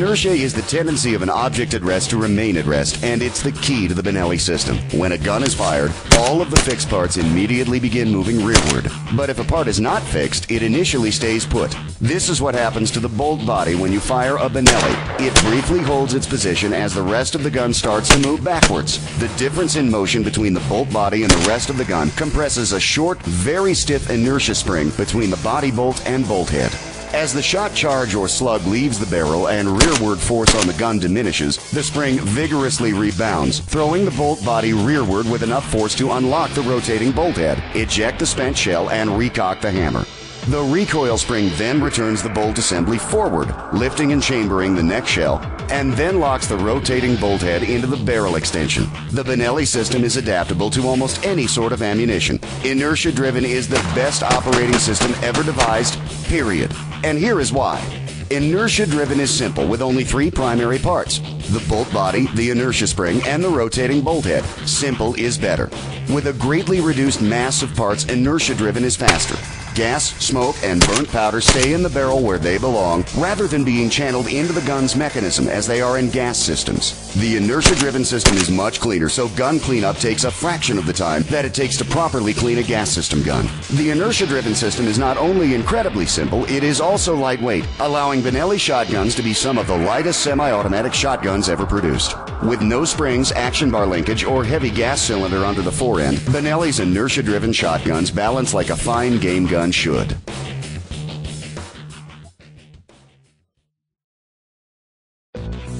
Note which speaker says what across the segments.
Speaker 1: Inertia is the tendency of an object at rest to remain at rest, and it's the key to the Benelli system. When a gun is fired, all of the fixed parts immediately begin moving rearward. But if a part is not fixed, it initially stays put. This is what happens to the bolt body when you fire a benelli. It briefly holds its position as the rest of the gun starts to move backwards. The difference in motion between the bolt body and the rest of the gun compresses a short, very stiff inertia spring between the body bolt and bolt head. As the shot charge or slug leaves the barrel and rearward force on the gun diminishes, the spring vigorously rebounds, throwing the bolt body rearward with enough force to unlock the rotating bolt head, eject the spent shell, and recock the hammer. The recoil spring then returns the bolt assembly forward, lifting and chambering the next shell, and then locks the rotating bolt head into the barrel extension. The Benelli system is adaptable to almost any sort of ammunition. Inertia-driven is the best operating system ever devised, period. And here is why. Inertia-driven is simple with only 3 primary parts: the bolt body, the inertia spring, and the rotating bolt head. Simple is better. With a greatly reduced mass of parts, inertia-driven is faster. Gas, smoke, and burnt powder stay in the barrel where they belong, rather than being channeled into the gun's mechanism as they are in gas systems. The inertia-driven system is much cleaner, so gun cleanup takes a fraction of the time that it takes to properly clean a gas system gun. The inertia-driven system is not only incredibly simple, it is also lightweight, allowing Benelli shotguns to be some of the lightest semi-automatic shotguns ever produced. With no springs, action bar linkage, or heavy gas cylinder under the forend, Benelli's inertia-driven shotguns balance like a fine game gun should.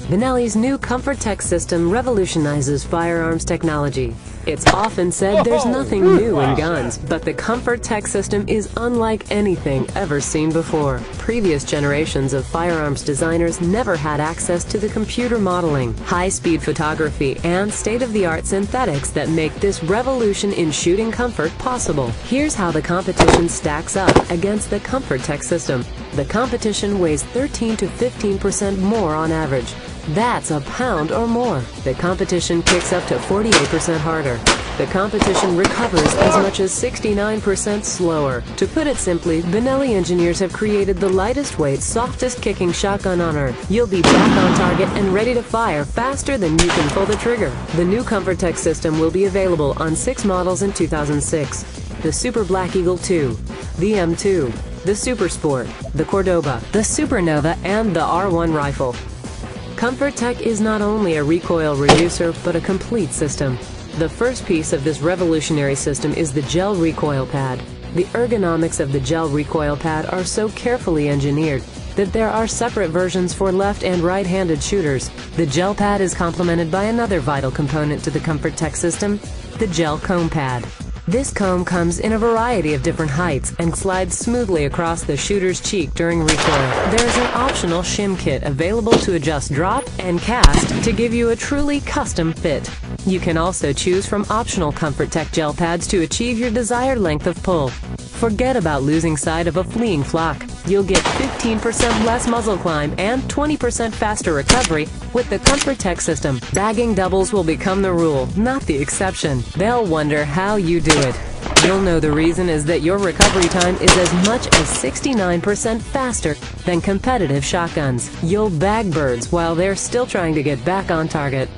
Speaker 2: Benelli's new Comfort Tech system revolutionizes firearms technology. It's often said there's nothing new in guns, but the Comfort Tech system is unlike anything ever seen before. Previous generations of firearms designers never had access to the computer modeling, high-speed photography, and state-of-the-art synthetics that make this revolution in shooting comfort possible. Here's how the competition stacks up against the Comfort Tech system. The competition weighs 13 to 15% more on average. That's a pound or more. The competition kicks up to 48% harder. The competition recovers as much as 69% slower. To put it simply, Benelli engineers have created the lightest weight, softest kicking shotgun on earth. You'll be back on target and ready to fire faster than you can pull the trigger. The new Comfort Tech system will be available on 6 models in 2006. The Super Black Eagle 2, the M2, the Super Sport, the Cordoba, the Supernova, and the R1 rifle. Comfort Tech is not only a recoil reducer, but a complete system. The first piece of this revolutionary system is the gel recoil pad. The ergonomics of the gel recoil pad are so carefully engineered that there are separate versions for left and right-handed shooters. The gel pad is complemented by another vital component to the Comfort Tech system, the gel comb pad. This comb comes in a variety of different heights and slides smoothly across the shooter's cheek during recoil. There is an optional shim kit available to adjust drop and cast to give you a truly custom fit. You can also choose from optional Comfort Tech gel pads to achieve your desired length of pull. Forget about losing sight of a fleeing flock. You'll get 15% less muzzle climb and 20% faster recovery with the Comfort Tech system. Bagging doubles will become the rule, not the exception. They'll wonder how you do it. You'll know the reason is that your recovery time is as much as 69% faster than competitive shotguns. You'll bag birds while they're still trying to get back on target.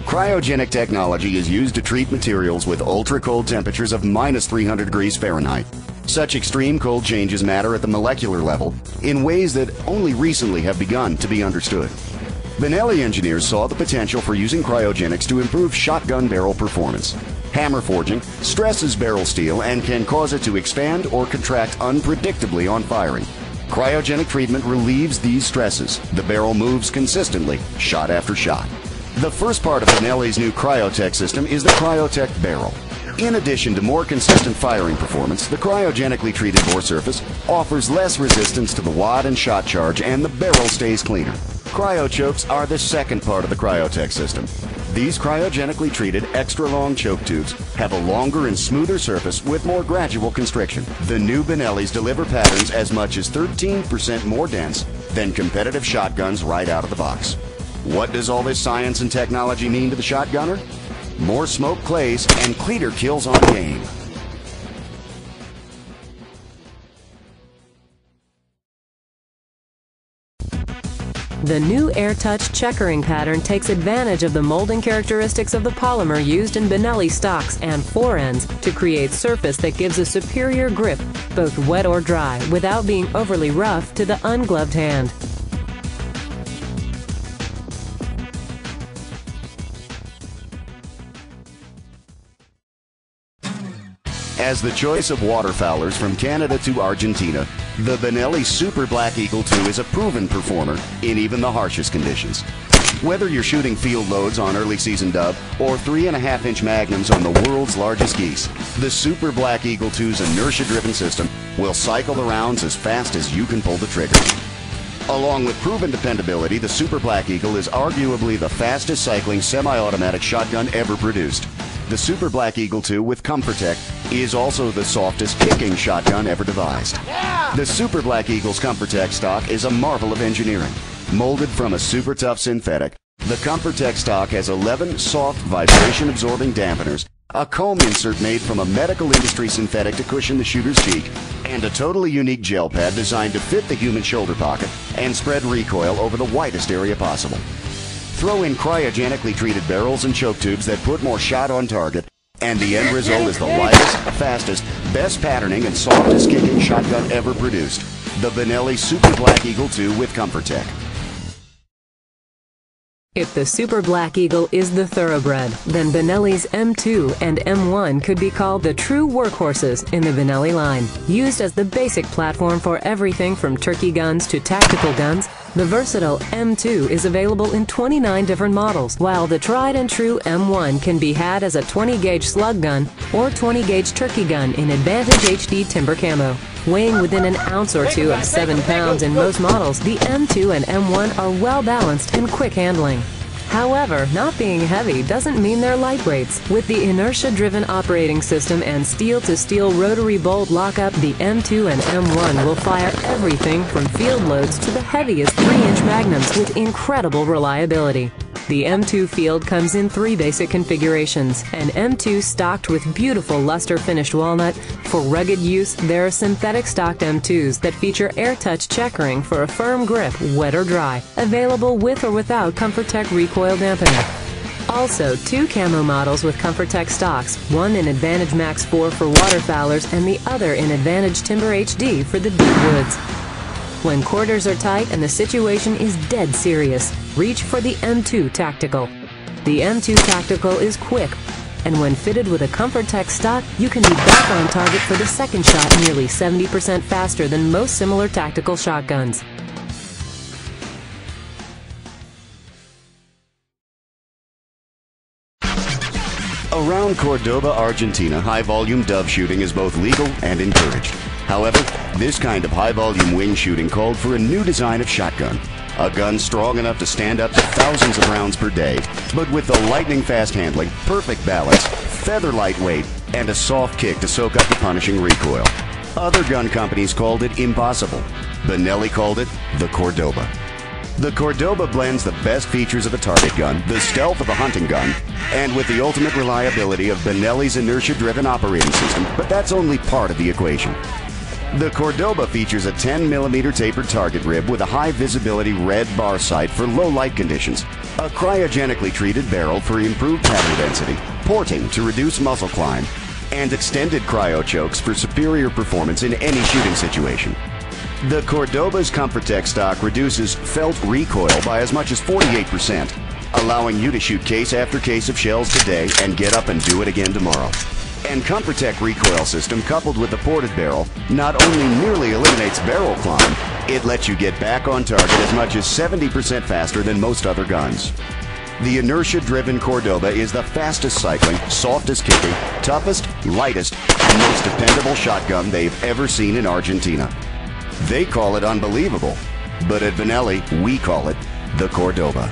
Speaker 1: Cryogenic technology is used to treat materials with ultra-cold temperatures of -300 degrees Fahrenheit. Such extreme cold changes matter at the molecular level in ways that only recently have begun to be understood. Benelli engineers saw the potential for using cryogenics to improve shotgun barrel performance. Hammer forging stresses barrel steel and can cause it to expand or contract unpredictably on firing. Cryogenic treatment relieves these stresses. The barrel moves consistently, shot after shot. The first part of Benelli's new Cryotech system is the Cryotech barrel. In addition to more consistent firing performance, the cryogenically treated bore surface offers less resistance to the wad and shot charge, and the barrel stays cleaner. Cryochokes are the second part of the Cryotech system. These cryogenically treated extra-long choke tubes have a longer and smoother surface with more gradual constriction. The new Benellis deliver patterns as much as 13% more dense than competitive shotguns right out of the box. What does all this science and technology mean to the shotgunner? More smoke clays and cleaner kills on game.
Speaker 2: The new AirTouch checkering pattern takes advantage of the molding characteristics of the polymer used in Benelli stocks and forends to create surface that gives a superior grip, both wet or dry, without being overly rough to the ungloved hand.
Speaker 1: As the choice of waterfowlers from Canada to Argentina, the Benelli Super Black Eagle II is a proven performer in even the harshest conditions. Whether you're shooting field loads on early season dub or 3.5-inch magnums on the world's largest geese, the Super Black Eagle II's inertia-driven system will cycle the rounds as fast as you can pull the trigger. Along with proven dependability, the Super Black Eagle is arguably the fastest cycling semi-automatic shotgun ever produced. The Super Black Eagle II with ComfortTech is also the softest kicking shotgun ever devised. The Super Black Eagle's ComfortTech stock is a marvel of engineering. Molded from a super tough synthetic, the ComfortTech stock has 11 soft vibration-absorbing dampeners, a comb insert made from a medical industry synthetic to cushion the shooter's cheek, and a totally unique gel pad designed to fit the human shoulder pocket and spread recoil over the widest area possible. Throw in cryogenically treated barrels and choke tubes that put more shot on target, and the end result is the lightest, fastest, best patterning, and softest kicking shotgun ever produced. The Benelli Super Black Eagle II with ComfortTech.
Speaker 2: If the Super Black Eagle is the thoroughbred, then Benelli's M2 and M1 could be called the true workhorses in the Benelli line. Used as the basic platform for everything from turkey guns to tactical guns, the versatile M2 is available in 29 different models, while the tried and true M1 can be had as a 20-gauge slug gun or 20-gauge turkey gun in Advantage HD timber camo. Weighing within an ounce or two of 7 pounds in most models, the M2 and M1 are well balanced and quick handling. However, not being heavy doesn't mean they're lightweights. With the inertia-driven operating system and steel-to-steel rotary bolt lockup, the M2 and M1 will fire everything from field loads to the heaviest 3-inch magnums with incredible reliability. The M2 field comes in 3 basic configurations. An M2 stocked with beautiful luster-finished walnut. For rugged use, there are synthetic stocked M2s that feature AirTouch checkering for a firm grip, wet or dry, available with or without ComfortTech recoil dampener. Also, 2 camo models with ComfortTech stocks, one in Advantage Max 4 for waterfowlers and the other in Advantage Timber HD for the deep woods. When quarters are tight and the situation is dead serious, reach for the M2 Tactical. The M2 Tactical is quick, and when fitted with a ComfortTech stock, you can be back on target for the second shot nearly 70% faster than most similar tactical shotguns.
Speaker 1: Around Cordoba, Argentina, high-volume dove shooting is both legal and encouraged. However, this kind of high-volume wing shooting called for a new design of shotgun. A gun strong enough to stand up to thousands of rounds per day, but with the lightning-fast handling, perfect balance, feather lightweight, and a soft kick to soak up the punishing recoil. Other gun companies called it impossible. Benelli called it the Cordoba. The Cordoba blends the best features of a target gun, the stealth of a hunting gun, and with the ultimate reliability of Benelli's inertia-driven operating system, but that's only part of the equation. The Cordoba features a 10mm tapered target rib with a high-visibility red bar sight for low light conditions, a cryogenically treated barrel for improved powder density, porting to reduce muzzle climb, and extended cryo chokes for superior performance in any shooting situation. The Cordoba's ComfortTech stock reduces felt recoil by as much as 48%, allowing you to shoot case after case of shells today and get up and do it again tomorrow. And ComfortTech recoil system coupled with the ported barrel not only nearly eliminates barrel climb, it lets you get back on target as much as 70% faster than most other guns. The inertia-driven Cordoba is the fastest cycling, softest kicking, toughest, lightest, and most dependable shotgun they've ever seen in Argentina. They call it unbelievable, but at Benelli, we call it the Cordoba.